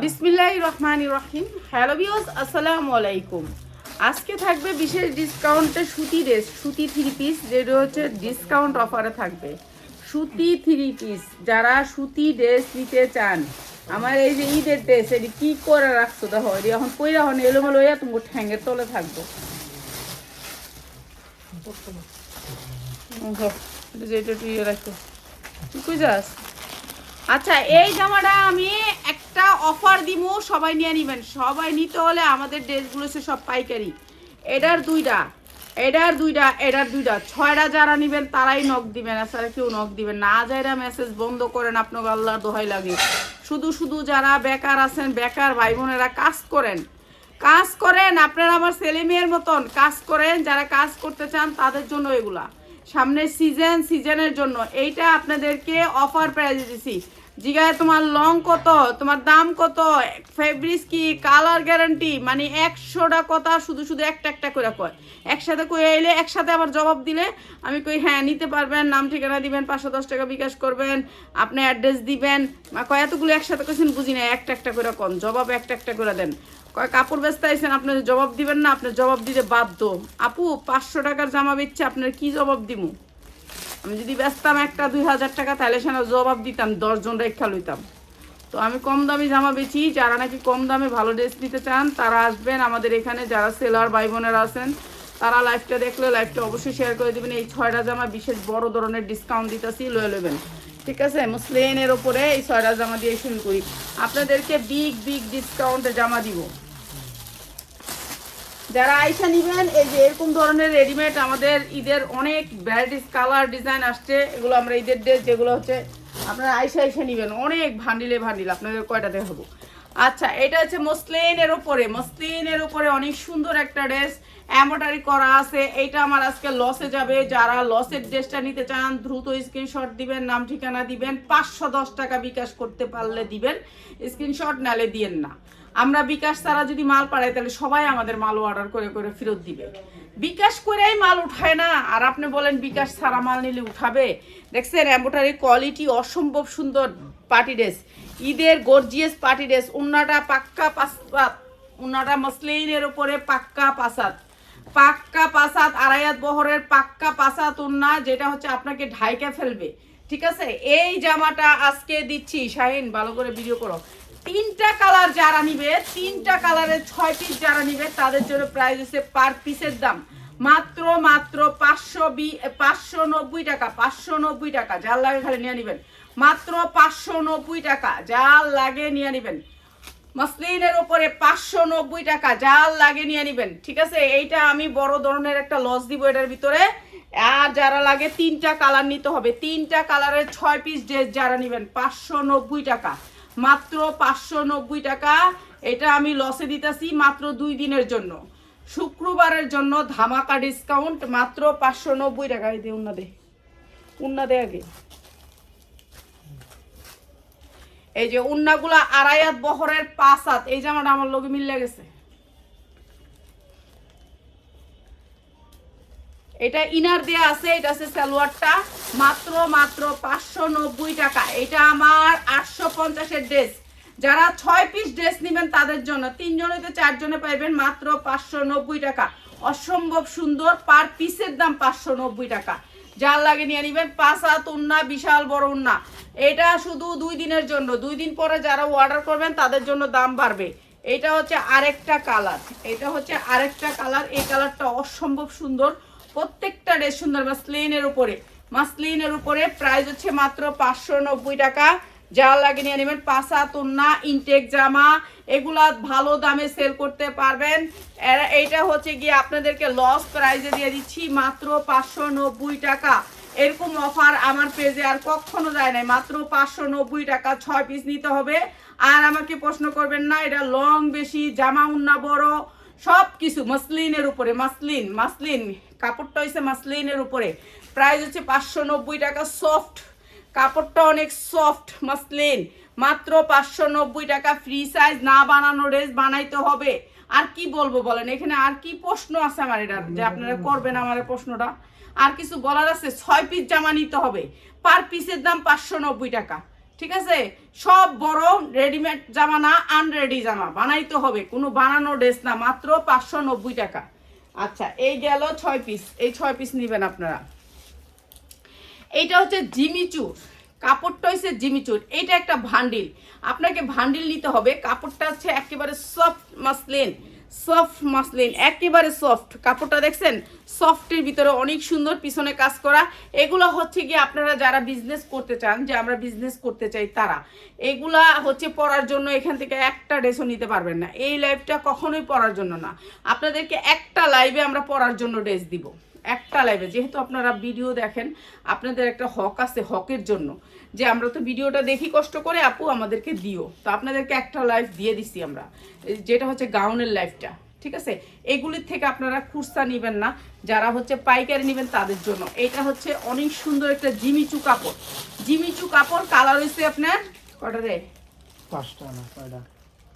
বিসমিল্লাহির রহমানির রহিম। Hello viewers, আসসালামু আলাইকুম। আজকে থাকবে বিশেষ ডিসকাউন্টে সুতি ড্রেস, সুতি থ্রি পিস, যেটা হচ্ছে ডিসকাউন্ট অফারে থাকবে সুতি থ্রি পিস। যারা সুতি ড্রেস নিতে চান, আমার এই যে ঈদের ড্রেস, এটি কী করে রাখছো দেখো, এটি এখন কইরা হন এলোমেলো হইয়া তুমি ঠ্যাঙ্গের তলে থাকবো। যেটা তুই রাখো তুই কই যাস। আচ্ছা, এই জামাটা আমি একটা অফার দিমু, সবাই নিয়ে নিবেন। সবাই নিতে হলে আমাদের ড্রেসগুলো সব পাইকারি। এটার দুইটা, এটার দুইটা, এটার দুইটা, 6টা যারা নিবেন তারাই নক দিবেন, এছাড়া কেউ নক দিবেন না। আজাইরা মেসেজ বন্ধ করেন, আপনাকে আল্লাহর দোহাই লাগে। শুধু শুধু যারা বেকার আছেন, বেকার ভাই বোনেরা কাজ করেন, কাজ করেন, আপনারা আমার ছেলে মেয়ের মতন কাজ করেন। যারা কাজ করতে চান তাদের জন্য এগুলা, সামনের সিজনের জন্য এইটা আপনাদেরকে অফার প্রাইজে দিছি। জিগায় তোমার লং কত, তোমার দাম কত, ফেব্রিক্স কি, কালার গ্যারান্টি, মানে 100টা কথা শুধু শুধু একটা একটা করে কয়। একসাথে কই এলে একসাথে আবার জবাব দিলে আমি কই হ্যাঁ নিতে পারবেন, নাম ঠিকানা দিবেন, 510 টাকা বিকাশ করবেন, আপনি অ্যাড্রেস দিবেন। কয় এতগুলো একসাথে কেছেন বুঝি না, একটা একটা করে কন, জবাব একটা একটা করে দেন। কয় কাপড় ব্যস্ত আইসেন, আপনি জবাব দিবেন না, আপনি জবাব দিতে বাধ্য। আপু 500 টাকার জামা বেচছে, আপনার কি জবাব দিমু? আমি যদি বেচতাম একটা 2000 টাকা, তাহলে সেখানে জবাব দিতাম, 10 জন রেখা লইতাম। তো আমি কম দামি জামা বেচি। যারা নাকি কম দামে ভালো ড্রেস নিতে চান তারা আসবেন আমাদের এখানে। যারা সেলার ভাই বোনেরা আছেন তারা লাইভটা দেখলে লাইভটা অবশ্যই শেয়ার করে দেবেন। এই 6টা জামা বিশেষ বড় ধরনের ডিসকাউন্ট দিতেছি, লয়ে নেবেন, ঠিক আছে? মুসলিনের ওপরে এই 6টা জামা দিয়ে শুরু করি। আপনাদেরকে বিগ বিগ ডিসকাউন্টে জামা দিব। যারা আইসা নিবেন, এই যে এরকম ধরনের রেডিমেড আমাদের ঈদের অনেক ভ্যারাইটিস কালার ডিজাইন আসছে। এগুলো আমরা ঈদের ড্রেস যেগুলো হচ্ছে আপনারা আইসা নিবেন, অনেক ভান্ডিলে ভান্ডিল। আপনাদের কয়টা দেখাবো? আচ্ছা, এটা হচ্ছে মসলিনের উপরে, মসলিনের উপরে অনেক সুন্দর একটা ড্রেস, এমব্রয়ডারি করা আছে। এইটা আমার আজকে লসে যাবে। যারা লসের ড্রেসটা নিতে চান দ্রুত স্ক্রিনশট দিবেন, নাম ঠিকানা দিবেন, 510 টাকা বিকাশ করতে পারলে দিবেন, স্ক্রিনশট নালে দিয়েন না। আমরা বিকাশ ছাড়া যদি মাল পাঠাই তাহলে সবাই আমাদের মাল অর্ডার করে করে ফেরত দিবে। বিকাশ করেই মাল উঠায় না, আর আপনি বলেন বিকাশ ছাড়া মাল নিলে উঠাবে? দেখছেন এমব্রয়ডারি কোয়ালিটি অসম্ভব সুন্দর। পার্টি ড্রেস, ঈদের গর্জিয়াস পার্টি ড্রেস। উন্নাটা পাক্কা পাসাত, উন্নাটা মসলিনের উপরে পাক্কা পাসাত, পাক্কা পাসাত, আড়াইয়াত বহরের পাক্কা পাসাত উন্না, যেটা হচ্ছে আপনাকে ঢাইকা ফেলবে, ঠিক আছে? এই জামাটা আজকে দিচ্ছি, শাহিন ভালো করে ভিডিও করো। 3টা কালার যারা নিবে, 3টা কালারের 6 পিস যারা নিবে তাদের জন্য প্রাইস হচ্ছে পার পিসের দাম মাত্র মাত্র 590 টাকা। 590 টাকা, যার লাগে খালি নিয়ে নেবেন। মাত্র 590 টাকা, যার লাগে নিয়ে নেবেন। মসলিনের উপরে 590 টাকা, যার লাগে নিয়ে নেবেন, ঠিক আছে? এইটা আমি বড় ধরনের একটা লস দিব এটার ভিতরে। আর যারা লাগে 3টা কালার নিতে হবে, 3টা কালারের 6 পিস ড্রেস যারা নেবেন 590 টাকা, মাত্র 590 টাকা। এটা আমি লসে দিতেছি মাত্র 2 দিনের জন্য, শুক্রবারের জন্য ধামাকা ডিসকাউন্ট, মাত্র 590 টাকা। এই দিয়ে উন্না দে আগে। এই যে উন্নাগুলা আড়াইয়াত বহরের 5 হাত। এই জামাটা আমার লগে মিলে গেছে। এটা ইনার দেয়া আছে, এটা আছে সালোয়ারটা, মাত্র মাত্র 590 টাকা। এটা আমার 850-এর ড্রেস। যারা 6 পিস ড্রেস নেবেন তাদের জন্য, 3 জন হইতে 4 জনে পাইবেন মাত্র 590 টাকা। অসম্ভব সুন্দর, পার পিসের দাম 590 টাকা। যার লাগে নিয়ে নেবেন। 5 হাত উন্না, বিশাল বড় উন্না। এটা শুধু 2 দিনের জন্য, 2 দিন পরে যারা অর্ডার করবেন তাদের জন্য দাম বাড়বে। এটা হচ্ছে আরেকটা কালার, এটা হচ্ছে আরেকটা কালার। এই কালারটা অসম্ভব সুন্দর, প্রত্যেকটা ড্রেস সুন্দর। মাসলিনের উপরে, মাসলিনের উপরে প্রাইস হচ্ছে মাত্র 590 টাকা। যা লাগে নিয়ে নেবেন। 5 হাত ওন্না, ইনটেক জামা, এগুলা ভালো দামে সেল করতে পারবেন। এইটা হচ্ছে গিয়ে আপনাদেরকে লস প্রাইসে দিয়ে দিচ্ছি মাত্র 590 টাকা। এরকম অফার আমার পেজে আর কখনো যায় নাই। মাত্র 590 টাকা, 6 পিস নিতে হবে। আর আমাকে প্রশ্ন করবেন না, এটা লং বেশি, জামা উন্না বড়, সব কিছু মসলিনের উপরে। মাসলিন, মাসলিন কাপড়টা হয়েছে মাসলিনের উপরে, প্রাইস হচ্ছে 590 টাকা। সফট কাপড়টা অনেক সফট, মসলিন, মাত্র 590 টাকা। ফ্রি সাইজ, না বানানো ড্রেস বানাইতে হবে। আর কি বলবো বলেন, এখানে আর কি প্রশ্ন আছে আমার এটা যে আপনারা করবেন আমার প্রশ্নটা? আর কিছু বলার আছে? 6 পিস জামা নিতে হবে, পার পিসের দাম 590 টাকা, ঠিক আছে, সব বড় রেডিমেড জামা না, আনরেডি জামা বানাইতে হবে, কোনো বানানো ড্রেস না, মাত্র 590 টাকা। আচ্ছা এই গেল 6 পিস, এই 6 পিস নেবেন আপনারা। এইটা হচ্ছে জিমিচুর, কাপড়টা হচ্ছে জিমিচুর, এইটা একটা ভান্ডিল, আপনাকে ভান্ডিল নিতে হবে। কাপড়টা হচ্ছে একেবারে সফট মাসলিন, একেবারে সফট কাপড়টা, দেখছেন সফটের ভিতরে অনেক সুন্দর পিছনে কাজ করা। এগুলো হচ্ছে গিয়ে আপনারা যারা বিজনেস করতে চান, যে আমরা বিজনেস করতে চাই, তারা এগুলা হচ্ছে পরার জন্য এখান থেকে একটা ড্রেসও নিতে পারবেন না। এই লাইভটা কখনোই পরার জন্য না, আপনাদেরকে একটা লাইভে আমরা পরার জন্য ড্রেস দিব, একটা লাইভে। যেহেতু আপনারা ভিডিও দেখেন, আপনাদের একটা হক আছে, হকের জন্য যে আমরা তো ভিডিওটা দেখি কষ্ট করে, আপু আমাদেরকে দিও, তো আপনাদেরকে একটা লাইভ দিয়ে দিছি আমরা, যেটা হচ্ছে গাউনের লাইভটা। ঠিক আছে, এগুলির থেকে আপনারা খুচরা নেবেন না, যারা হচ্ছে পাইকারি নেবেন তাদের জন্য। এটা হচ্ছে অনেক সুন্দর একটা জিমিচু কাপড়, জিমিচু কাপড়। কালার হয়েছে আপনার কটা রে? 5টা না 6টা,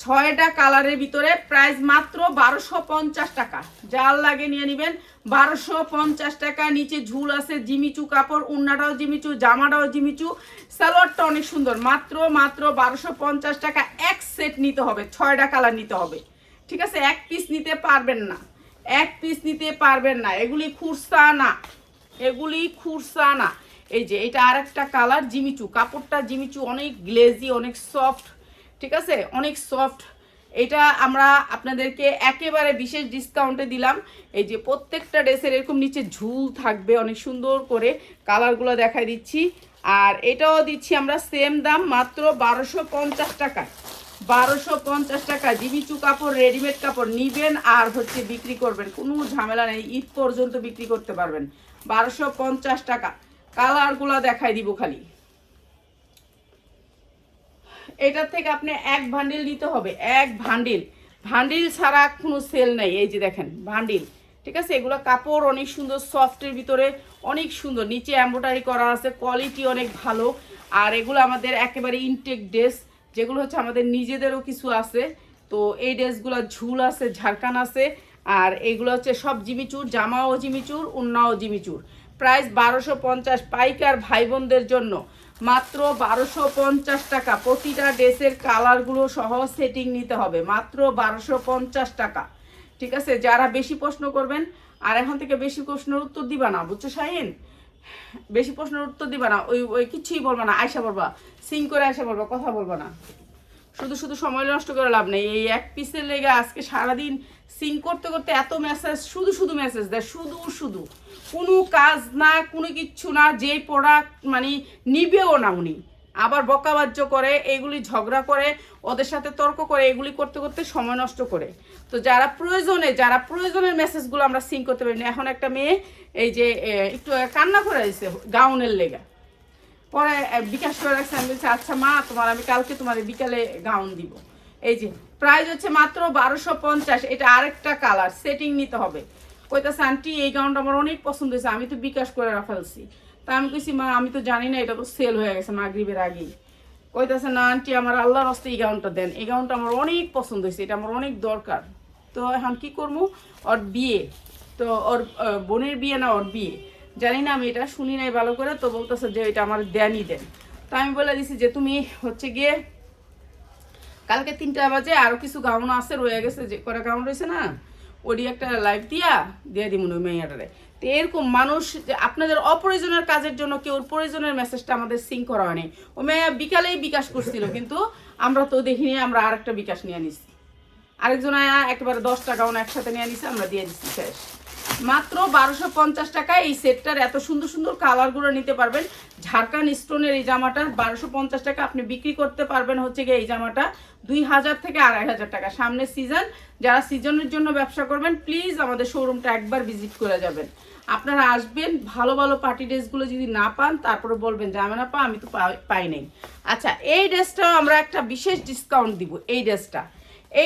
6টা কালারের ভিতরে। প্রাইস মাত্র 1250 টাকা, যার লাগে নিয়ে নেবেন। 1250 টাকা। নিচে ঝুল আছে, জিমিচু কাপড়, উন্নাটাও জিমিচু, জামাটাও জিমিচু, সালোয়ারটা অনেক সুন্দর। মাত্র 1250 টাকা। এক সেট নিতে হবে, 6টা কালার নিতে হবে। ঠিক আছে, এক পিস নিতে পারবেন না, এক পিস নিতে পারবেন না, এগুলি খুচরা না, এগুলি খুচরা না। এই যে এটা আর একটা কালার, জিমিচু কাপড়টা, জিমিচু অনেক গ্লেজি, অনেক সফট। ঠিক আছে, অনেক সফট। এটা আমরা আপনাদেরকে একেবারে বিশেষ ডিসকাউন্টে দিলাম। এই যে প্রত্যেকটা ড্রেসের এরকম নিচে ঝুল থাকবে, অনেক সুন্দর করে কালারগুলো দেখাই দিচ্ছি। আর এটাও দিচ্ছি আমরা সেম দাম, মাত্র 1250 টাকা। 1250 টাকা জিমিচু কাপড়, রেডিমেড কাপড় নিবেন আর হচ্ছে বিক্রি করবেন, কোনো ঝামেলা নেই, ঈদ পর্যন্ত বিক্রি করতে পারবেন। 1250 টাকা। কালারগুলো দেখাই দিব খালি। এটার থেকে আপনি এক ভান্ডিল নিতে হবে, এক ভান্ডিল, ভান্ডিল ছাড়া কোনো সেল নেই। এই যে দেখেন ভান্ডিল। ঠিক আছে, এগুলো কাপড় অনেক সুন্দর, সফটের ভিতরে অনেক সুন্দর, নিচে এমব্রয়ডারি করা আছে, কোয়ালিটি অনেক ভালো। আর এগুলো আমাদের একেবারে ইনটেক ড্রেস, যেগুলো হচ্ছে আমাদের নিজেদেরও কিছু আছে। তো এই ড্রেসগুলো ঝুল আছে, ঝাড়খান আছে। আর এইগুলো হচ্ছে সব জিমিচুর, জামাও জিমিচুর, উন্নাও জিমিচুর। প্রাইস 1250, পাইকার ভাই বোনদের জন্য মাত্র 1250 টাকা। প্রতিটা ড্রেসের কালারগুলো সহ সেটিং নিতে হবে, মাত্র 1250 টাকা। ঠিক আছে, যারা বেশি প্রশ্ন করবেন, আর এখন থেকে বেশি প্রশ্নের উত্তর দিবা না, বুঝছো শাহিন? বেশি প্রশ্নের উত্তর দিবা না, ওই ওই কিছুই বলবা না, আয়সা বলবা, সিং করে আয়সা বলবা, কথা বলবা না। শুধু শুধু সময় নষ্ট করে লাভ নেই। এই এক পিসের লেগে আজকে সারাদিন সিং করতে করতে এত মেসেজ, শুধু শুধু মেসেজ দেয়, শুধু শুধু, কোনো কাজ না, কোনো কিচ্ছু না। যে প্রোডাক্ট মানে নিবেও না উনি, আবার বকাবাজ্য করে, এগুলি ঝগড়া করে, ওদের সাথে তর্ক করে, এগুলি করতে করতে সময় নষ্ট করে। তো যারা প্রয়োজনের মেসেজগুলো আমরা সিং করতে পারি না। এখন একটা মেয়ে এই যে একটু কান্না করে দিয়েছে গাউনের লেগে, পরে বিকাশ করে রাখছে। আমি বলছি আচ্ছা মা, আমি কালকে তোমার বিকালে গাউন দিব। এই যে প্রাইস হচ্ছে মাত্র 1250। এটা আরেকটা কালার, সেটিং নিতে হবে। কইতাছে আন্টি এই গাউনটা আমার অনেক পছন্দ হয়েছে, আমি তো বিকাশ করে ফেলছি। তা আমি কইছি মা আমি তো জানি না, এটা তো সেল হয়ে গেছে মাগরিবের আগেই। কইতাছে না আন্টি, আমার আল্লাহর হস্তে এই গাউনটা দেন, এই গাউনটা আমার অনেক পছন্দ হয়েছে, এটা আমার অনেক দরকার। তো এখন কি করবো, ওর বিয়ে, তো ওর বোনের বিয়ে না ওর বিয়ে, জানি না, আমি এটা শুনি নাই ভালো করে। তো বলতেছে যে এটা আমার দেনই দেন। তো আমি বলে দিছি যে তুমি হচ্ছে গিয়ে কালকে 3টা বাজে আরও কিছু গাউন আছে, রয়ে গেছে, যে কটা গাউন রয়েছে না, ওরই একটা লাইভ দিয়ে দিব ওই মেয়েটারে। তো এরকম মানুষ, আপনাদের অপ্রয়োজনের কাজের জন্য কেউ প্রয়োজনের মেসেজটা আমাদের সিং করা হয়নি। ও মেয়ে বিকালেই বিকাশ করছিল, কিন্তু আমরা তো দেখিনি, আমরা আরেকটা বিকাশ নিয়ে নিছি, আরেকজন একেবারে 10টা গাউন একসাথে নিয়ে নিছি, আমরা দিয়ে দিচ্ছি, শেষ। মাত্র 1250 টাকা। এই সেটটার এত সুন্দর সুন্দর কালারগুলো নিতে পারবেন। ঝাড়খান স্টোনের এই জামাটা 1250 টাকা আপনি বিক্রি করতে পারবেন হচ্ছে গিয়ে এই জামাটা 2000 থেকে 2500 টাকা। সামনে সিজন, যারা সিজনের জন্য ব্যবসা করবেন প্লিজ আমাদের শোরুমটা একবার ভিজিট করে যাবেন। আপনারা আসবেন, ভালো ভালো পার্টি ড্রেসগুলো যদি না পান তারপরে বলবেন যে আমি না আমি তো পাই নাই। আচ্ছা, এই ড্রেসটাও আমরা একটা বিশেষ ডিসকাউন্ট দিব। এই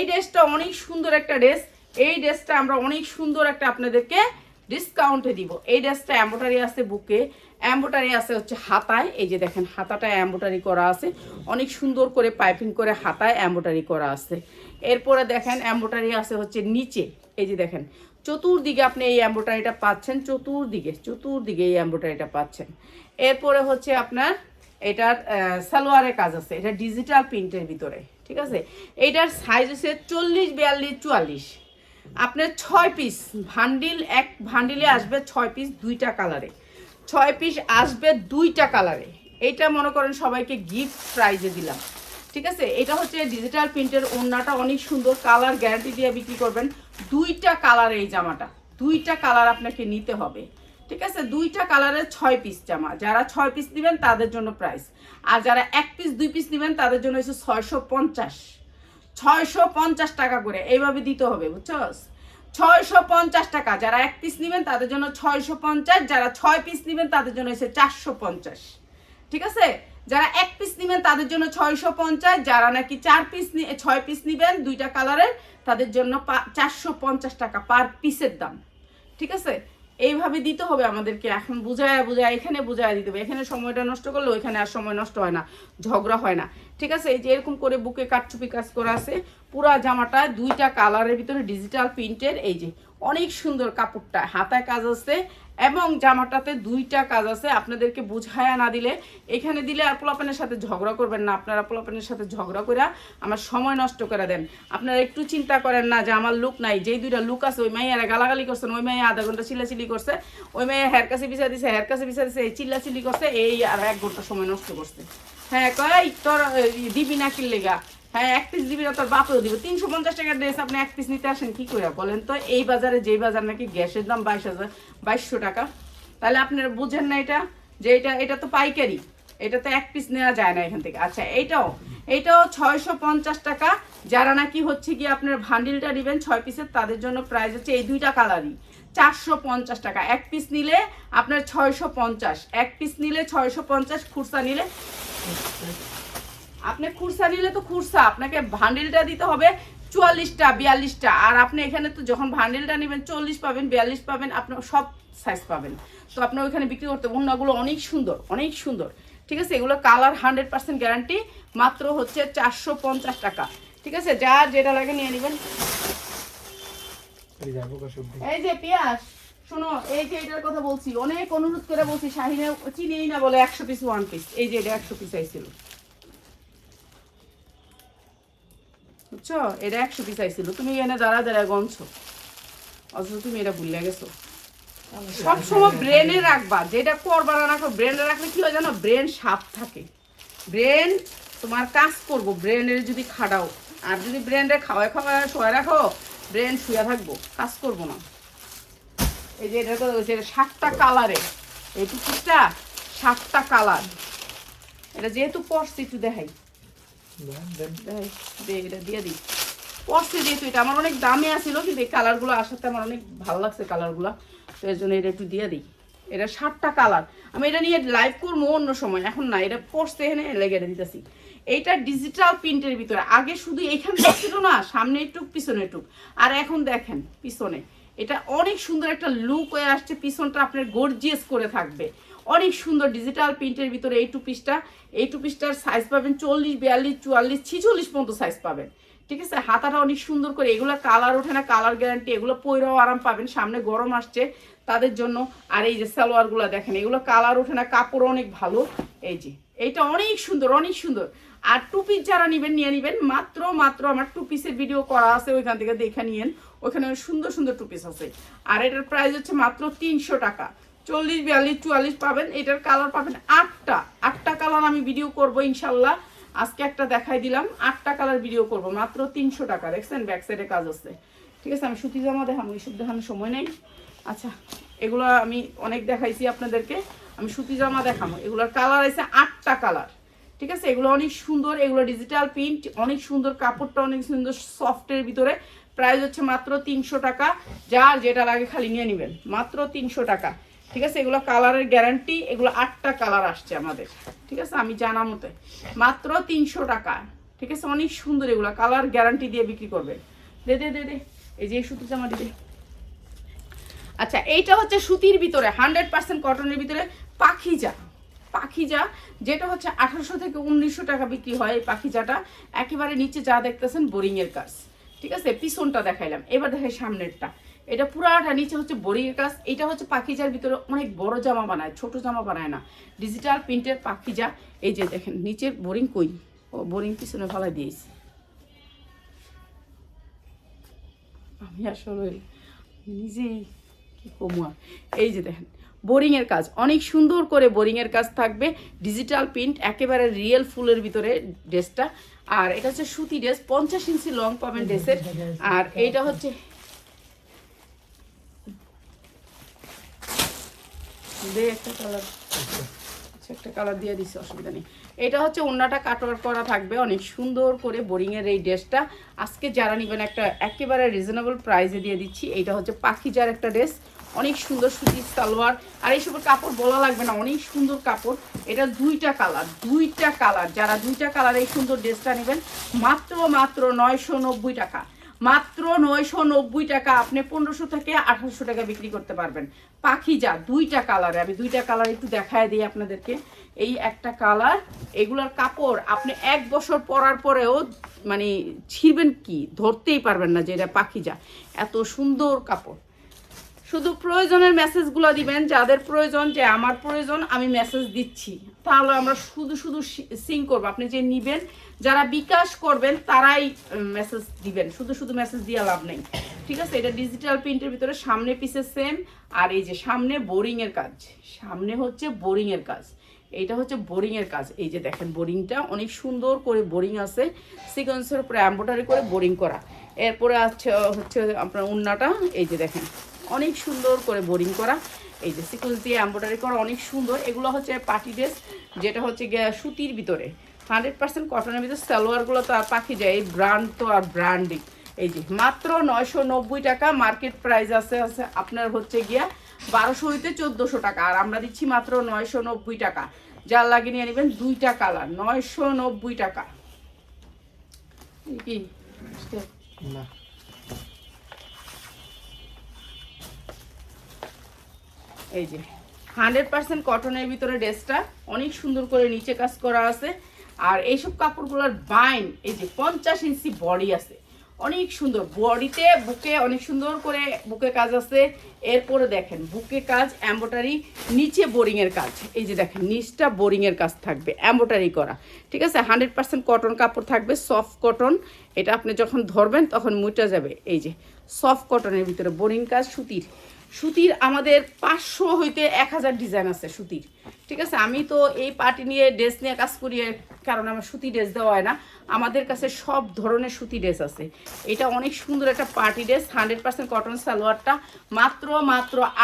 ড্রেসটা অনেক সুন্দর একটা ড্রেস। এই ড্রেসটা আমরা অনেক সুন্দর একটা আপনাদেরকে ডিসকাউন্টে দিব। এই ড্রেসটা এমব্রয়ডারি আছে বুকে, এমব্রয়ডারি আছে হচ্ছে হাতায়। এই যে দেখেন হাতাটা এমব্রয়ডারি করা আছে, অনেক সুন্দর করে পাইপিং করে হাতায় এমব্রয়ডারি করা আছে। এরপরে দেখেন এমব্রয়ডারি আছে হচ্ছে নিচে, এই যে দেখেন চতুর্দিকে আপনি এই এমব্রয়ডারিটা পাচ্ছেন, চতুর্দিকে এই এমব্রয়ডারিটা পাচ্ছেন। এরপরে হচ্ছে আপনার এটার সালোয়ারের কাজ আছে, এটা ডিজিটাল প্রিন্টের ভিতরে, ঠিক আছে। এইটার সাইজ হচ্ছে 40, 42, 44। আপনার 6 পিস ভান্ডিল, এক ভান্ডিলে আসবে 6 পিস, 2টা কালারে 6 পিস আসবে 2টা কালারে। এইটা মনে করেন সবাইকে গিফট প্রাইজে দিলাম, ঠিক আছে। এটা হচ্ছে ডিজিটাল প্রিন্টের, ওড়নাটা অনেক সুন্দর, কালার গ্যারান্টি দিয়ে বিক্রি করবেন। 2টা কালার, এই জামাটা 2টা কালার আপনাকে নিতে হবে, ঠিক আছে। 2টা কালারের 6 পিস জামা, যারা 6 পিস নেবেন তাদের জন্য প্রাইস, আর যারা 1 পিস 2 পিস নেবেন তাদের জন্য হচ্ছে 650 টাকা করে এইভাবে দিতে হবে, বুঝছো? 650 টাকা। যারা 1 পিস নেবেন তাদের জন্য 650, যারা 6 পিস নেবেন তাদের জন্য হচ্ছে 450, ঠিক আছে। যারা 1 পিস নেবেন তাদের জন্য 650, যারা নাকি 4 পিস 6 পিস নেবেন 2টা কালারের তাদের জন্য 450 টাকা পার পিসের দাম, ঠিক আছে। এইভাবে দিতে হবে আমাদেরকে। এখন বুঝায় এখানে বুঝায় দিতে হবে, এখানে সময়টা নষ্ট করলে ওইখানে আর সময় নষ্ট হয় না, ঝগড়া হয় না, ঠিক আছে। এই যে এরকম করে বুকে কাটচুপি কাজ করা আছে, পুরা জামাটা 2টা কালারের ভিতরে ডিজিটাল প্রিন্টের। এই যে অনেক সুন্দর কাপড়টা, হাতায় কাজ আছে এবং জামাটাতে 2টা কাজ আছে। আপনাদেরকে বুঝায়া না দিলে, এখানে দিলে আর পোলাপানের সাথে ঝগড়া করবেন না, আপনারা পোলাপানের সাথে ঝগড়া করে আমার সময় নষ্ট করে দেন। আপনারা একটু চিন্তা করেন না যে আমার লুক নাই, যেই 2টা লুক আছে ওই মাইয়ারা গালাগালি করছেন, ওই মাইয়া আধা ঘন্টা চিল্লাচিল্লি করছে, ওই মাইয়া হেয়ার কাছে বিছা দিছে, হেয়ার কাছে বিছা দিছে, এই চিল্লাচিল্লি করছে, এই আর 1 ঘন্টা সময় নষ্ট করছে। হ্যাঁ কয় তোর দিবি না কিনলেগা, হ্যাঁ 1 পিস দিবি না, তোর বাপেও দিব। 350 টাকার ড্রেস আপনি 1 পিস নিতে আসেন কি করে বলেন তো? এই বাজারে, যেই বাজার নাকি গ্যাসের দাম 2200 টাকা, তাহলে আপনারা বুঝেন না এটা, যে এটা তো পাইকারি, এটা তো 1 পিস নেওয়া যায় না এখান থেকে। আচ্ছা এইটাও 650 টাকা। যারা নাকি হচ্ছে কি আপনার ভান্ডিলটা নেবেন 6 পিসের তাদের জন্য প্রাইস হচ্ছে এই 2টা কালারই 450 টাকা। 1 পিস নিলে আপনার 650, 1 পিস নিলে 650, খুচরা নিলে আপনি খুরসা নিলে তো খুরসা, আপনাকে ভান্ডিলটা দিতে হবে 44টা 42টা। আর আপনি এখানে তো যখন ভান্ডিলটা নেবেন 40 পাবেন, 42 পাবেন, আপনার সব সাইজ পাবেন। তো আপনার ওইখানে বিক্রি করতে, ওগুলো অনেক সুন্দর, অনেক সুন্দর, ঠিক আছে। এগুলো কালার 100% গ্যারান্টি, মাত্র হচ্ছে 450 টাকা, ঠিক আছে। যার যেটা লাগে নিয়ে নেবেন। এই যে পিয়াস, শোনো, এই যে এটার কথা বলছি, অনেক অনুরোধ করে বলছি, শাহিনে চিনিই না বলে 100 পিস 1 পিস। এই যে এটা 100 পিস আইছিল, বুঝছো? এটা 100 পিস আইছিল, তুমি এনে দাঁড়া গনছো, অথচ তুমি এটা ভুলে গেছো। সবসময় ব্রেনে রাখবা, যেটা করবা না রাখো, ব্রেনে রাখলে কি হয় জানো? ব্রেন সাপ থাকে, ব্রেন তোমার কাজ করবো, ব্রেনের যদি খাটাও। আর যদি ব্রেনটা খাওয়ায় শোয়া রাখো, ব্রেন শুয়ে থাকবো, কাজ করবো না। এই যে এটা 7টা কালারে, এই টুকুটা 7টা কালার। এটা যেহেতু পড়ছি একটু দেখাই, এটা দিয়ে দিই, পড়ছে যেহেতু এটা আমার অনেক দামে আসছিল, কিন্তু এই কালারগুলো আসাতে আমার অনেক ভালো লাগছে কালারগুলো, তো এর জন্য এটা একটু দিয়ে দিই। এটা 7টা কালার, আমি এটা নিয়ে লাইভ করবো অন্য সময়, এখন না, এটা পড়ছে এখানে লেগে এটা দিতেছি। এইটা ডিজিটাল প্রিন্টের ভিতরে, আগে শুধু এইখানটা ছিল না, সামনে একটু পিছনে একটু, আর এখন দেখেন পিছনে এটা অনেক সুন্দর একটা লুক হয়ে আসছে, পিছনটা আপনার গর্জিয়াস করে থাকবে, অনেক সুন্দর ডিজিটাল প্রিন্টের ভিতরে। এই টু পিসটার সাইজ পাবেন 40, 42, 44, 46 পর্যন্ত সাইজ পাবেন, ঠিক আছে। হাতাটা অনেক সুন্দর করে, এগুলো কালার ওঠে না, কালার গ্যারান্টি, এগুলো পরেও আরাম পাবেন, সামনে গরম আসছে তাদের জন্য। আর এই যে সালোয়ারগুলো দেখেন, এগুলো কালার ওঠে না, কাপড় অনেক ভালো। এই যে এইটা অনেক সুন্দর, অনেক সুন্দর। আর 2 পিস যারা নেবেন নিয়ে নেবেন, মাত্র আমার 2 পিসের ভিডিও করা আছে, ওইখান থেকে দেখে নিয়েন, ওখানে সুন্দর সুন্দর 2 পিস আছে। আর এটার প্রাইস হচ্ছে মাত্র 300 টাকা। 40, 42, 44 পাবেন। এটার কালার পাবেন 8টা কালার আমি ভিডিও করবো ইনশাল্লাহ। আজকে একটা দেখাই দিলাম, 8টা কালার ভিডিও করব, মাত্র 300 টাকা। দেখছেন ব্যাক সাইডে কাজ আছে, ঠিক আছে। আমি সুতি জামা দেখাবো, এইসব দেখানোর সময় নেই। আচ্ছা, এগুলো আমি অনেক দেখাইছি আপনাদেরকে, আমি সুতি জামা দেখাবো। এগুলোর কালার আছে 8টা কালার, ঠিক আছে। এগুলো অনেক সুন্দর, এগুলো ডিজিটাল প্রিন্ট, অনেক সুন্দর, কাপড়টা অনেক সুন্দর সফটের ভিতরে। প্রাইস হচ্ছে মাত্র 300 টাকা। যার যেটা লাগে খালি নিয়ে নেবেন, মাত্র 300 টাকা, ঠিক আছে। এগুলো কালারের গ্যারান্টি, এগুলো 8টা কালার আসছে আমাদের, ঠিক আছে, আমি জানা মতে মাত্র 300 টাকা, ঠিক আছে। অনেক সুন্দর, এগুলো কালার গ্যারান্টি দিয়ে বিক্রি করবে। দে এই যে সুতি জামা দিবে। আচ্ছা, এইটা হচ্ছে সুতির ভিতরে 100% কটনের ভিতরে পাখিজা, যেটা হচ্ছে 1800 থেকে 1900 টাকা বিক্রি হয়। এই পাখিজাটা একেবারে নিচে যা দেখতেছেন বোরিং এর কাজ, ঠিক আছে। পিছনটা দেখাইলাম, এবার দেখাই সামনেরটা। এটা পুরাটা নিচে হচ্ছে বোরিংয়ের কাজ। এটা হচ্ছে পাখিজার ভিতরে অনেক বড় জামা বানায়, ছোট জামা বানায় না, ডিজিটাল প্রিন্টের পাখিজা। এই যে দেখেন নিচের বোরিং কই, ও বোরিং পিছনে ফালাই দিয়েছি আমি, আসলে নিজেই কি কমু আর। এই যে দেখেন বোরিংয়ের কাজ, অনেক সুন্দর করে বোরিংয়ের কাজ থাকবে, ডিজিটাল প্রিন্ট, একেবারে রিয়েল ফুলের ভিতরে ড্রেসটা। আর এটা হচ্ছে সুতি ড্রেস, 50 ইঞ্চি লং পাবেন ড্রেসের। আর এইটা হচ্ছে একটা কালার, একটা কালার দিয়ে দিচ্ছে, অসুবিধা নেই। এটা হচ্ছে ওড়নাটা কাটওয়ার্ক করা থাকবে অনেক সুন্দর করে বোরিংয়ের এই ড্রেসটা। আজকে যারা নেবেন একটা একেবারে রিজনেবল প্রাইসে দিয়ে দিচ্ছি। এইটা হচ্ছে পাখিজার একটা ড্রেস, অনেক সুন্দর সুতির সালোয়ার। আর এইসব কাপড় বলা লাগবে না, অনেক সুন্দর কাপড়। এটা দুইটা কালার, যারা দুইটা কালার এই সুন্দর ড্রেসটা নেবেন মাত্র 990 টাকা, মাত্র 990 টাকা। আপনি 1500 থেকে 1800 টাকা বিক্রি করতে পারবেন। পাখিজা দুইটা কালারে, আমি দুইটা কালার একটু দেখায় দিই আপনাদেরকে। এই একটা কালার, এগুলোর কাপড় আপনি 1 বছর পরার পরেও মানে ছিঁড়বেন কি, ধরতেই পারবেন না যে এটা পাখিজা, এত সুন্দর কাপড়। শুধু প্রয়োজনের মেসেজগুলো দিবেন, যাদের প্রয়োজন, যে আমার প্রয়োজন আমি মেসেজ দিচ্ছি, তাহলে আমরা শুধু সিং করবো। আপনি যে নিবেন, যারা বিকাশ করবেন তারাই মেসেজ দিবেন, শুধু মেসেজ দিয়ে লাভ নেই, ঠিক আছে। এটা ডিজিটাল প্রিন্টের ভিতরে সামনে পিছে সেম। আর এই যে সামনে বোরিংয়ের কাজ, সামনে হচ্ছে বোরিংয়ের কাজ, এইটা হচ্ছে বোরিংয়ের কাজ। এই যে দেখেন বোরিংটা অনেক সুন্দর করে বোরিং আছে, সিকোয়েন্সের উপরে এমব্রয়ডারি করে বোরিং করা। এরপরে হচ্ছে আপনার ওড়নাটা, এই যে দেখেন অনেক সুন্দর করে বোরিং করা, এই যে সিকোয়েন্স দিয়ে এমব্রয়ডারি করা, অনেক সুন্দর। এগুলো হচ্ছে পার্টি ড্রেস, যেটা হচ্ছে সুতির ভিতরে 100% কটনের ভিতরে। সালোয়ারগুলো তো আর পাখি যায়, এই ব্র্যান্ড তো আর ব্র্যান্ডিং। এই যে মাত্র 990 টাকা, মার্কেট প্রাইস আছে আপনার হচ্ছে গিয়া 1200 হইতে 1400 টাকা, আর আমরা দিচ্ছি মাত্র 990 টাকা। যার লাগিয়ে নিয়ে নেবেন দুইটা কালার, 990 টাকা। কি না এই যে 100% কটনের ভিতরে ড্রেসটা, অনেক সুন্দর করে নিচে কাজ করা আছে। আর এইসব কাপড়গুলোর বাইন, এই যে 50 ইঞ্চি বডি আছে, অনেক সুন্দর বডিতে, বুকে অনেক সুন্দর করে বুকে কাজ আছে। এরপরে দেখেন বুকে কাজ এমব্রয়ডারি, নিচে বোরিংয়ের কাজ। এই যে দেখেন নিচটা বোরিংয়ের কাজ থাকবে, এমব্রয়ডারি করা, ঠিক আছে। 100% কটন কাপড় থাকবে, সফট কটন। এটা আপনি যখন ধরবেন তখন মুটা যাবে। এই যে সফট কটনের ভিতরে বোরিং কাজ, সুতির আমাদের 500 হইতে 1000 ডিজাইন আছে সুতির, ঠিক আছে। আমি তো এই পার্টি নিয়ে ড্রেস নিয়ে কাজ করি, কারণ আমার সুতি ড্রেস দেওয়া হয় না, আমাদের কাছে সব ধরনের সুতি ড্রেস আছে। এটা অনেক সুন্দর একটা পার্টি ড্রেস, 100% কটন সালোয়ারটা মাত্র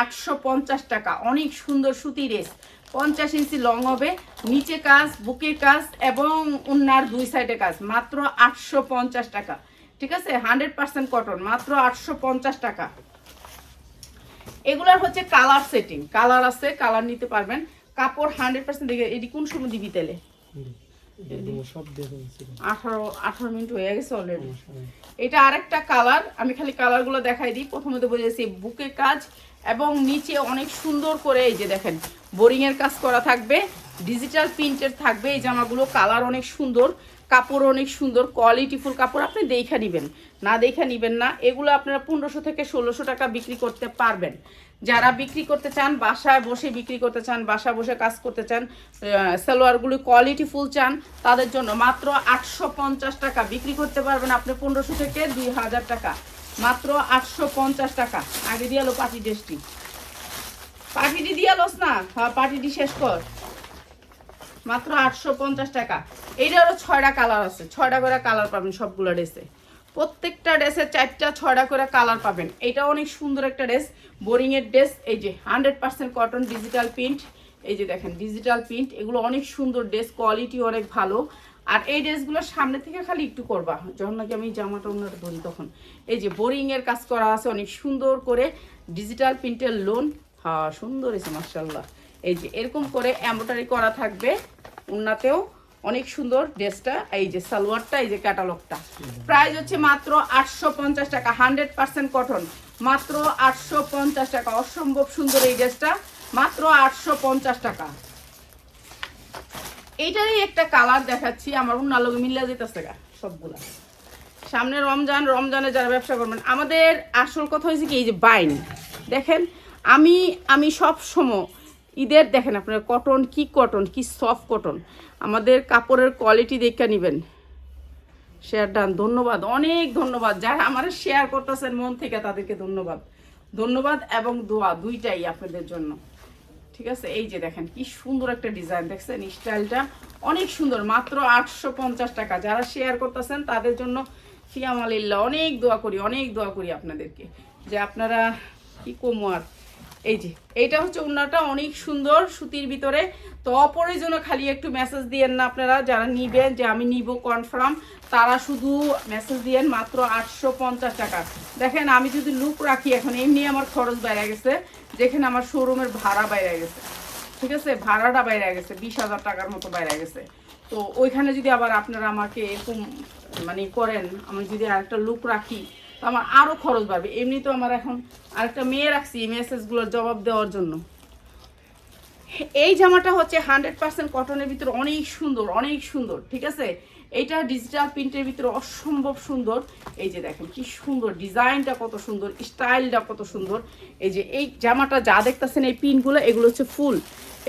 850 টাকা। অনেক সুন্দর সুতি ড্রেস, 50 ইঞ্চি লং হবে, নিচে কাজ, বুকে কাজ এবং ওড়নার দুই সাইডে কাজ, মাত্র 850 টাকা, ঠিক আছে। 100% কটন, মাত্র 850 টাকা। এগুলার হচ্ছে কালার সেটিং, কালার আছে, কালার নিতে পারবেন। কাপড় 100% দেখে। এটি কোন সময় দিবি তেলে? 18 মিনিট হয়ে গেছে অলরেডি। এটা আরেকটা কালার, আমি খালি কালারগুলো দেখাই দিই। প্রথমত বলেছি বুকে কাজ এবং নিচে অনেক সুন্দর করে এই যে দেখেন বোরিংয়ের কাজ করা থাকবে, ডিজিটাল প্রিন্টের থাকবে এই জামাগুলো। কালার অনেক সুন্দর, কাপড় অনেক সুন্দর, কোয়ালিটিফুল কাপড়। আপনি দেখা নেবেন, না দেখা নেবেন না। এগুলো আপনারা 1500 থেকে 1600 টাকা বিক্রি করতে পারবেন। যারা বিক্রি করতে চান, বাসায় বসে বিক্রি করতে চান, বাসায় বসে কাজ করতে চান, সালোয়ারগুলি কোয়ালিটিফুল চান, তাদের জন্য মাত্র 850 টাকা বিক্রি করতে পারবেন আপনি 1500 থেকে 2000 টাকা, মাত্র 850 টাকা। আগে দিয়ে আলো পার্টি ড্রেসটি, পার্টিটি দিয়ে আলোস না, হ্যাঁ পার্টিটি শেষ কর। মাত্র 850 টাকা। এইটারও 6টা কালার আছে, 6টা করে কালার পাবেন সবগুলো ড্রেসে। প্রত্যেকটা ড্রেসে 4টা 6টা করে কালার পাবেন। এটা অনেক সুন্দর একটা ড্রেস, বোরিংয়ের ড্রেস। এই যে 100% কটন, ডিজিটাল প্রিন্ট। এই যে দেখেন ডিজিটাল প্রিন্ট, এগুলো অনেক সুন্দর ড্রেস, কোয়ালিটি অনেক ভালো। আর এই ড্রেসগুলো সামনে থেকে খালি একটু করবা, যখন নাকি আমি জামাটা ওনাটা ধরি তখন। এই যে বোরিংয়ের কাজ করা আছে অনেক সুন্দর করে, ডিজিটাল প্রিন্টের লোন, হ্যাঁ সুন্দর হয়েছে মাশাআল্লাহ। এই যে এরকম করে এমব্রয়ডারি করা থাকবে ওড়নাতেও, অনেক সুন্দর ড্রেসটা। এই যে সালোয়ারটা, এই যে ক্যাটালগটা, প্রাইস হচ্ছে মাত্র 850 টাকা। 100% কটন, মাত্র 850 টাকা। অসম্ভব সুন্দর এই ড্রেসটা, মাত্র 850 টাকা। এইটারই একটা কালার দেখাচ্ছি, আমার ওড়নার লগে মিলিয়ে যেতেছে গা সবগুলা। সামনে রমজান, রমজানে যারা ব্যবসা করবেন, আমাদের আসল কথা হয়েছে কি, এই যে বাইন দেখেন, আমি সব সময় ঈদের দেখেন আপনার কটন কি সফট কটন, আমাদের কাপড়ের কোয়ালিটি দেখে নেবেন। শেয়ার ডান, ধন্যবাদ, অনেক ধন্যবাদ যারা আমার শেয়ার করতেছেন মন থেকে, তাদেরকে ধন্যবাদ এবং দোয়া দুইটাই আপনাদের জন্য। ঠিক আছে, এই যে দেখেন কি সুন্দর একটা ডিজাইন, দেখছেন স্টাইলটা অনেক সুন্দর, মাত্র 850 টাকা। যারা শেয়ার করতেছেন তাদের জন্য ফিয়ামালিল্লাহ, অনেক দোয়া করি আপনাদেরকে যে আপনারা কি কমো আর। এই যে এইটা হচ্ছে ওড়নাটা, অনেক সুন্দর সুতির ভিতরে। তো অপরের খালি একটু মেসেজ দিয়েন না আপনারা, যারা নিবেন যে আমি নিব কনফার্ম, তারা শুধু মেসেজ দিয়েন, মাত্র 850 টাকা। দেখেন আমি যদি লুক রাখি এখন, এমনি আমার খরচ বেড়ে গেছে, যেখানে আমার শোরুমের ভাড়া বাইরে গেছে, ঠিক আছে, ভাড়াটা বাইরে গেছে 20,000 টাকার মতো বাইরে গেছে। তো ওইখানে যদি আবার আপনারা আমাকে এরকম মানে করেন, আমি যদি আরেকটা লুক রাখি তো আমার আরও খরচ বাড়বে। এমনি তো আমার এখন আরেকটা মেয়ে রাখছি এই মেসেজগুলোর জবাব দেওয়ার জন্য। এই জামাটা হচ্ছে 100% কটনের ভিতরে, অনেক সুন্দর, ঠিক আছে। এইটা ডিজিটাল প্রিন্টের ভিতরে অসম্ভব সুন্দর। এই যে দেখেন কি সুন্দর ডিজাইনটা, কত সুন্দর স্টাইলটা, কত সুন্দর। এই যে এই জামাটা যা দেখতেছেন এই পিনগুলো, এগুলো হচ্ছে ফুল,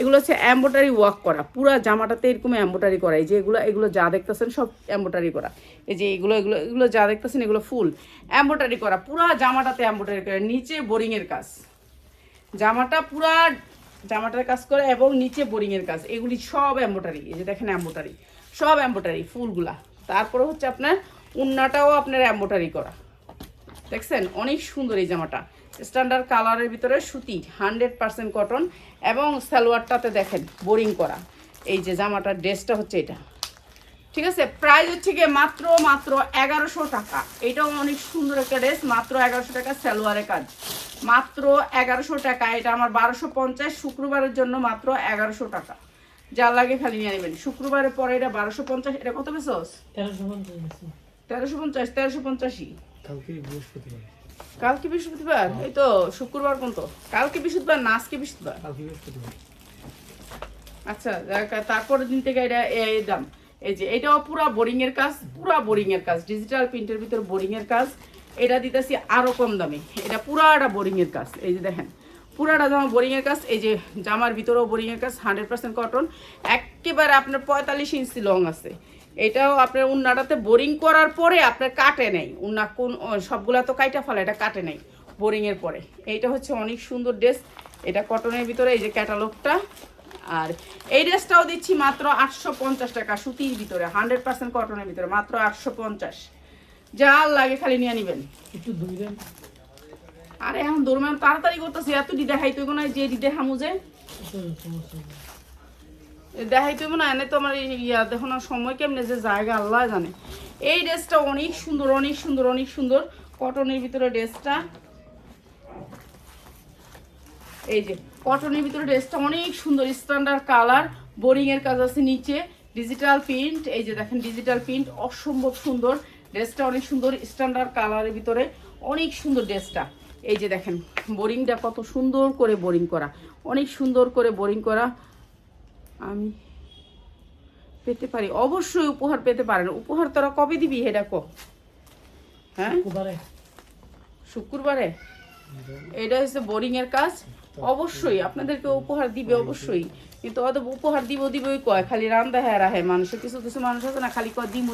এগুলো হচ্ছে এমব্রয়ডারি ওয়ার্ক করা, পুরো জামাটাতে এরকম এমব্রয়ডারি করা। এই যে এগুলো যা দেখতেছেন সব এমব্রয়ডারি করা। এই যে এগুলো যা দেখতেছেন এগুলো ফুল এমব্রয়ডারি করা, পুরো জামাটাতে এমব্রয়ডারি করা, নিচে বোরিংয়ের কাজ, জামাটার কাজ করে এবং নিচে বোরিংয়ের কাজ, এগুলি সব এমব্রয়ডারি। এই যে দেখেন এমব্রয়ডারি, সব এমব্রয়ডারি ফুলগুলা। তারপরে হচ্ছে আপনার উন্নাটাও আপনার এমব্রয়ডারি করা, দেখছেন অনেক সুন্দর। এই জামাটা স্ট্যান্ডার্ড কালারের ভিতরে সুতি, 100% কটন এবং সালোয়ারটাতে দেখেন বোরিং করা। এই যে জামাটার ড্রেসটা হচ্ছে এটা, ঠিক আছে। প্রাইস হচ্ছে গিয়ে মাত্র 1100 টাকা। এটাও অনেক সুন্দর একটা ড্রেস, মাত্র 1100 টাকা, সালোয়ারের কাজ মাত্র 1100 টাকা। এটা আমার 1250, শুক্রবারের জন্য মাত্র 1100 টাকা। যা লাগে খালি নিয়ে নেবেন। শুক্রবারের পরে এটা 1250, এটা কত পেছস? 1350 কালকে বৃহস্পতিবার, এই তো শুক্রবার কোন তো, কালকে বৃহস্পতিবার না, আজকে বৃহস্পতিবার। আচ্ছা, তারপরের দিন থেকে এটা এই দাম। এই যে এটাও পুরা বোরিং এর কাজ, ডিজিটাল প্রিন্টের ভিতর বোরিং এর কাজ। এটা দিতেছি আরো কম দামে, এটা পুরাটা বোরিং এর কাজ। এই যে দেখেন পুরাটা জামা বোরিং এর কাজ। এই যে জামার ভিতরেও বোরিং এর কাজ, 100% কটন, একেবারে আপনার 45 ইঞ্চি লং আছে। এটাও আপনার উন্নাটাতে বোরিং করার পরে আপনার কাটে নেই, উন্না কোন সবগুলা তো কাইটা ফেলে, এটা কাটে নেই বোরিং এর পরে। এইটা হচ্ছে অনেক সুন্দর ড্রেস, এটা কটনের ভিতরে। এই যে ক্যাটালগটা, আর এই ড্রেসটাও দিচ্ছি মাত্র 850 টাকা, সুতির ভিতরে, 100% কটনের ভিতরে, মাত্র 850। যা লাগে খালি নিয়ে নিবেন। একটু দুই দেন। আরে এখন দৌড় তাড়াতাড়ি করতেছি, এত দেখাইতে না, যে দেখামু যে দেখাইতে না, এনে তো আমার ইয়া দেখো না সময় কেমনে যে জায়গা আল্লাহ জানে। এই ড্রেসটা অনেক সুন্দর কটনের ভিতরে ড্রেসটা। এই যে কটনের ভিতরে ড্রেসটা অনেক সুন্দর, স্ট্যান্ডার্ড কালার, বোরিং এর কাজ আছে নিচে, ডিজিটাল প্রিন্ট। এই যে দেখেন ডিজিটাল প্রিন্ট, অসম্ভব সুন্দর ড্রেসটা, অনেক সুন্দর স্ট্যান্ডার্ড কালারের ভিতরে, অনেক সুন্দর ড্রেসটা। এই যে দেখেন বোরিংটা কত সুন্দর করে বোরিং করা, অনেক সুন্দর করে বোরিং করা। আমি পেতে পারি, অবশ্যই উপহার পেতে পারেন। উপহার তোরা কবে দিবি এটা ক? হ্যাঁ, শুক্রবারে। এটা হচ্ছে বোরিং এর কাজ, অবশ্যই আপনাদেরকে উপহার দিবে অবশ্যই, কিন্তু অত উপহার দিবই কয়, খালি রান্দা হ্যাঁ রাহে মানুষের। কিছু মানুষ আছে না, খালি কয় দিমু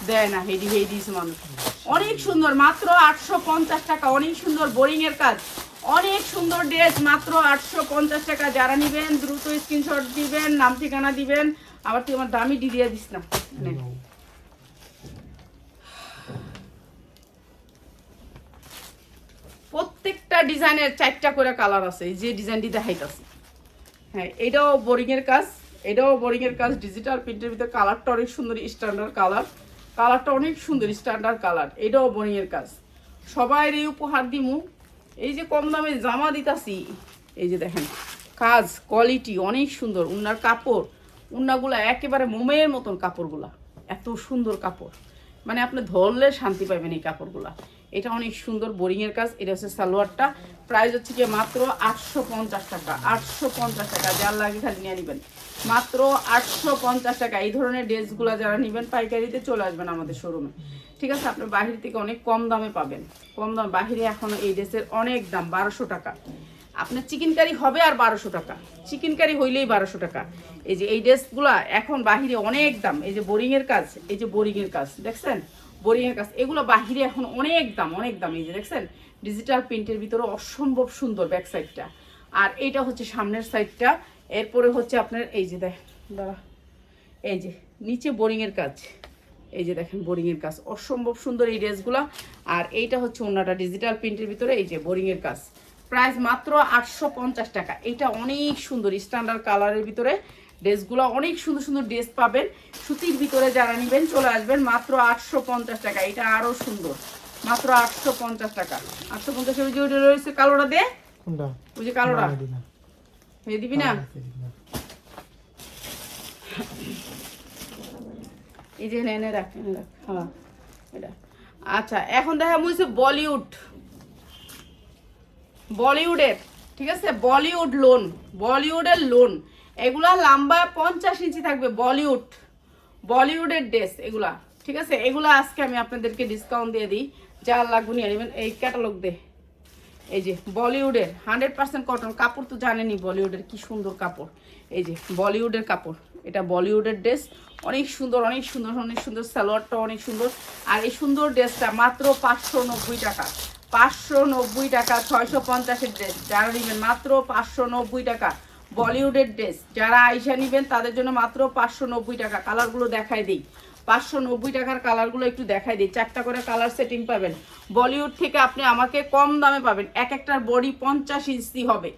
দেয় না, হেডি দিয়েছে মানুষ। অনেক সুন্দর, মাত্র 850 টাকা, অনেক সুন্দর বোরিং এর কাজ, অনেক সুন্দর ড্রেস, মাত্র 850 টাকা। যারা নিবেন দ্রুত স্ক্রিনশট দিবেন, নাম ঠিকানা দিবেন। আবার তুই আমার দামি দিয়ে দিস না। প্রত্যেকটা ডিজাইনের 4টা করে কালার আছে, যে ডিজাইনটি দেখাইতেছে। হ্যাঁ, এটাও বোরিং এর কাজ, ডিজিটাল প্রিন্টের ভিতরে। কালারটা অনেক সুন্দর, স্ট্যান্ডার্ড কালারটা অনেক সুন্দর স্ট্যান্ডার্ড কালার। এটাও বোরিং এর কাজ। সবাই এই উপহার দিমু। এই যে কম দামে জামা দিতাছি, এই যে দেখেন কাজ, কোয়ালিটি অনেক সুন্দর। উন্নার কাপড়, উন্নাগুলা একেবারে মোমের মতন কাপড়গুলা, এত সুন্দর কাপড়, মানে আপনি ধরলে শান্তি পাবেন এই কাপড়গুলা। এটা অনেক সুন্দর বোরিংয়ের কাজ। এটা হচ্ছে সালোয়ারটা, প্রাইস হচ্ছে কি মাত্র 850 টাকা। 850 টাকা, যার লাগে খালি নিয়ে নেবেন, মাত্র 850 টাকা। এই ধরনের ড্রেসগুলো যারা নেবেন পাইকারিতে চলে আসবেন আমাদের শোরুমে, ঠিক আছে? আপনি বাহির থেকে অনেক কম দামে পাবেন, কম দাম। বাহিরে এখন এই ড্রেসের অনেক দাম, 1200 টাকা। আপনার চিকেন কারি হবে আর 1200 টাকা, চিকেন কারি হইলেই 1200 টাকা। এই যে এই ড্রেসগুলা এখন বাহিরে অনেক দাম। এই যে বোরিংয়ের কাজ, এই যে বোরিংয়ের কাজ দেখছেন, বোরিংয়ের কাজ, এগুলো বাহিরে এখন অনেক দাম, অনেক দাম। এই যে দেখছেন ডিজিটাল প্রিন্টের ভিতরে অসম্ভব সুন্দর ব্যাক সাইডটা, আর এইটা হচ্ছে সামনের সাইডটা। এরপরে হচ্ছে আপনার এই যে দাঁড়া, এই যে নিচে বোরিংয়ের কাজ, এই যে দেখেন বোরিংয়ের কাজ, অসম্ভব সুন্দর এই ড্রেসগুলো। আর এইটা হচ্ছে ওনাটা ডিজিটাল প্রিন্টের ভিতরে, এই যে বোরিংয়ের কাজ, প্রাইস মাত্র 850 টাকা। এইটা অনেক সুন্দর স্ট্যান্ডার্ড কালারের ভিতরে ড্রেসগুলো, অনেক সুন্দর সুন্দর ড্রেস পাবেন। সুতির ভিতরে যারা নেবেন চলে আসবেন, মাত্র 850 টাকা। এটা আরও সুন্দর, মাত্র 850 টাকা। 850 ওই যে ওইটা রয়েছে কালোটা দে, কোনটা? ওই যে কালোটা হয়ে দিবি না? এই যে এনে রাখ, এনে রাখ, হ্যাঁ এটা। আচ্ছা এখন দেখা মুছে বলিউড, বলিউডের, ঠিক আছে? বলিউড লোন, বলিউডের লোন, এগুলা লম্বা 50 ইঞ্চি থাকবে। বলিউড, বলিউডের ড্রেস এগুলা, ঠিক আছে? এগুলা আজকে আমি আপনাদেরকে ডিসকাউন্ট দিয়ে দিই, যা লাগবে নিয়ে নেবেন। এই ক্যাটালগ দে, এই যে বলিউডের 100% কটন কাপড়, তো জানেনই বলিউডের কি সুন্দর কাপড়। এই যে বলিউডের কাপড়, এটা বলিউডের ড্রেস, অনেক সুন্দর, অনেক সুন্দর, অনেক সুন্দর। সালোয়ারটা অনেক সুন্দর। আর এই সুন্দর ড্রেসটা মাত্র 590 টাকা, 590 টাকা। 650-এর ড্রেস যারা নেবেন মাত্র 590 টাকা। বলিউডের ড্রেস যারা আইসা নেবেন তাদের জন্য মাত্র 590 টাকা। কালারগুলো দেখাই দিই, 590 টাকার কালারগুলো একটু দেখাই দিই। 4টা করে কালার সেটিং পাবেন। বলিউড থেকে আপনি আমাকে কম দামে পাবেন। এক একটার বডি 50 ইঞ্চি হবে,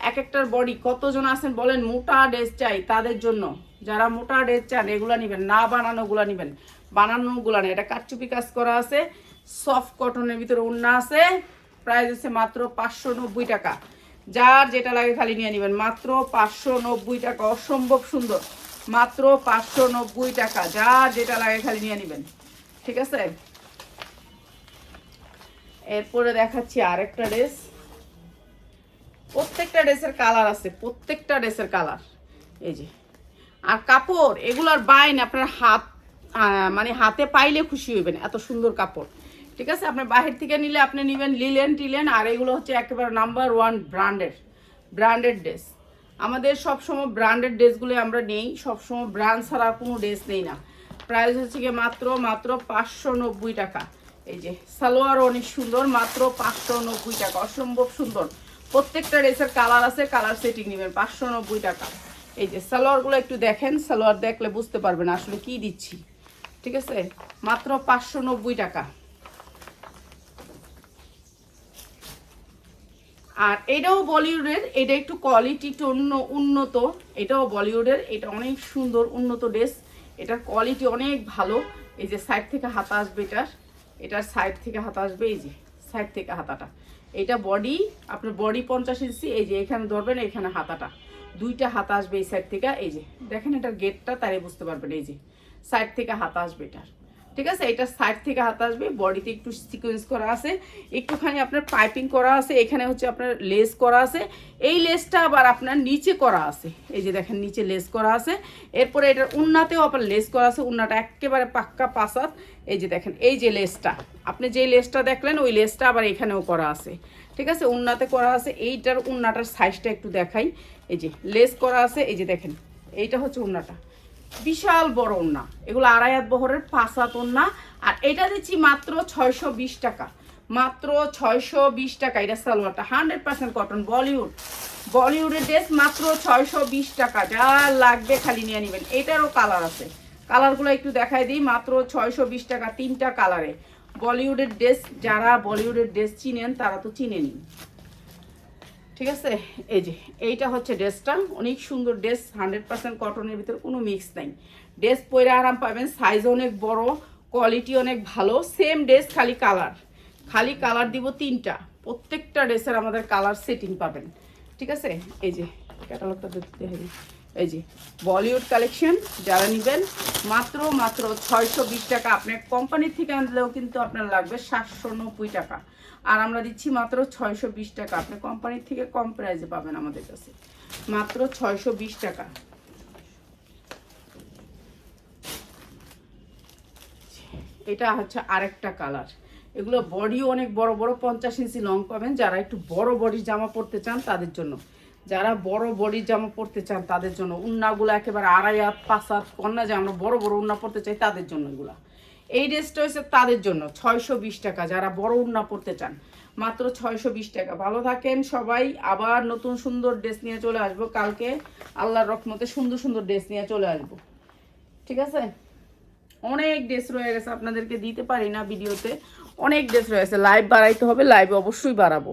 এক একটার বডি। কতজন আছেন বলেন মোটা ড্রেস চাই, তাদের জন্য যারা মোটা ড্রেস চান এগুলো নেবেন, না বানানোগুলো নেবেন। বানানোগুলো নেই, এটা কাটচুপি কাজ করা আছে, সফট কটনের ভিতরে ওড়না আছে। প্রাইস হচ্ছে মাত্র 590 টাকা। যার যেটা লাগে খালি নিয়ে নেবেন, মাত্র 590 টাকা। অসম্ভব সুন্দর, মাত্র 590 টাকা। যার যেটা লাগে খালি নিয়ে নেবেন, ঠিক আছে? এরপরে দেখাচ্ছি আরেকটা ড্রেস। প্রত্যেকটা ড্রেসের কালার আছে, প্রত্যেকটা ড্রেসের কালার, এই যে। আর কাপড় এগুলোর বাইন আপনার হাত, মানে হাতে পাইলে খুশি হইবেন, এত সুন্দর কাপড়, ঠিক আছে? আপনার বাহির থেকে নিলে আপনি নেবেন লিলেন টিলেন, আর এগুলো হচ্ছে একেবারে নাম্বার 1 ব্র্যান্ডেড ড্রেস। আমাদের সবসময় ব্র্যান্ডেড ড্রেসগুলো আমরা নেই, সবসময় ব্র্যান্ড ছাড়া কোনো ড্রেস নেই না। প্রাইস হচ্ছে গিয়ে মাত্র 590 টাকা। এই যে সালোয়ার অনেক সুন্দর, মাত্র 590 টাকা। অসম্ভব সুন্দর, প্রত্যেকটা ড্রেসের কালার আছে, কালার সেটিং নেবেন, 590 টাকা। এই যে সালোয়ারগুলো একটু দেখেন, সালোয়ার দেখলে বুঝতে পারবেন আসলে কি দিচ্ছি, ঠিক আছে? মাত্র 590 টাকা। আর এটাও বলিউডের, এটা একটু কোয়ালিটি একটু উন্নত, এটাও বলিউডের। এটা অনেক সুন্দর উন্নত ড্রেস, এটার কোয়ালিটি অনেক ভালো। এই যে সাইড থেকে হাতা আসবে, এটার সাইড থেকে হাতা আসবে, এই যে সাইড থেকে হাতাটা। এটা বডি, আপনার বডি 50 ইঞ্চি। এই যে এখানে ধরবেন, এখানে হাতাটা, দুইটা হাতা আসবে এই সাইড থেকে। এই যে দেখেন এটার গেটটা, তাই বুঝতে পারবেন। এই যে সাইড থেকে হাতা আসবে এটার, ঠিক আছে? এটা সাইড থেকে হাত আসবে, বডিতে একটু সিকোয়েন্স করা আছে, একটুখানি আপনার পাইপিং করা আছে, এখানে হচ্ছে আপনার লেস করা আছে। এই লেসটা আবার আপনার নিচে করা আছে, এই যে দেখেন নিচে লেস করা আছে। এরপরে এটার উন্নাতেও আপনার লেস করা আছে, উন্নাটা একেবারে পাক্কা পাসাত। এই যে দেখেন এই যে লেসটা, আপনি যে লেসটা দেখলেন ওই লেসটা আবার এখানেও করা আছে, ঠিক আছে? উন্নাতে করা আছে। এইটার উন্নাটার সাইজটা একটু দেখাই, এই যে লেস করা আছে। এই যে দেখেন এইটা হচ্ছে উন্নাটা, বিশাল বড় ওড়না, এগুলো 2.5 হাত বহরের 5 হাত ওড়না। আর এটা দিচ্ছি মাত্র 620 টাকা, মাত্র 620 টাকা। এটা সালোয়ারটা 100% কটন, বলিউডের ড্রেস, মাত্র 620 টাকা। যা লাগবে খালি নিয়ে নেবেন। এটারও কালার আছে, কালারগুলো একটু দেখাই দিই, মাত্র 620 টাকা, 3টা কালারে। বলিউডের ড্রেস, যারা বলিউডের ড্রেস চিনেন তারা তো চিনেনি, ঠিক আছে? এই যে এইটা হচ্ছে ড্রেসটা, অনেক সুন্দর ড্রেস, 100% কটনের ভিতরে কোনো মিক্স নাই। ড্রেস পরে আরাম পাবেন, সাইজ অনেক বড়, কোয়ালিটি অনেক ভালো। সেম ড্রেস, খালি কালার দিব 3টা। প্রত্যেকটা ড্রেসের আমাদের কালার সেটিং পাবেন, ঠিক আছে? এই যে ক্যাটালগটা দেখতে হবে, এই যে বলিউড কালেকশন যারা নেবেন মাত্র 620 টাকা। আপনার কোম্পানির থেকে আনলেও কিন্তু আপনার লাগবে 790 টাকা, আর আমরা দিচ্ছি মাত্র 620 টাকা। আপনি কোম্পানির থেকে কম প্রাইসে পাবেন আমাদের কাছে, মাত্র 620 টাকা। এটা হচ্ছে আরেকটা কালার। এগুলো বডিও অনেক বড় বড়, 50 ইঞ্চি লং পাবেন। যারা একটু বড় বডির জামা পরতে চান তাদের জন্য, যারা বড় বডির জামা পরতে চান তাদের জন্য, উন্নাগুলো একেবারে 2.5 হাত 5 হাত কন্যা, যে আমরা বড় বড় উন্না পরতে চাই তাদের জন্য এগুলা। এই ড্রেসটা হচ্ছে তাদের জন্য 620 টাকা, যারা বড় উন্না পরতে চান মাত্র 620 টাকা। ভালো থাকেন সবাই, আবার নতুন সুন্দর ড্রেস নিয়ে চলে আসবো কালকে, আল্লাহর রহমতে সুন্দর সুন্দর ড্রেস নিয়ে চলে আসবো, ঠিক আছে? অনেক ড্রেস রয়ে গেছে, আপনাদেরকে দিতে পারি না ভিডিওতে, অনেক ড্রেস রয়ে গেছে। লাইভ বাড়াইতে হবে, লাইভ অবশ্যই বাড়াবো।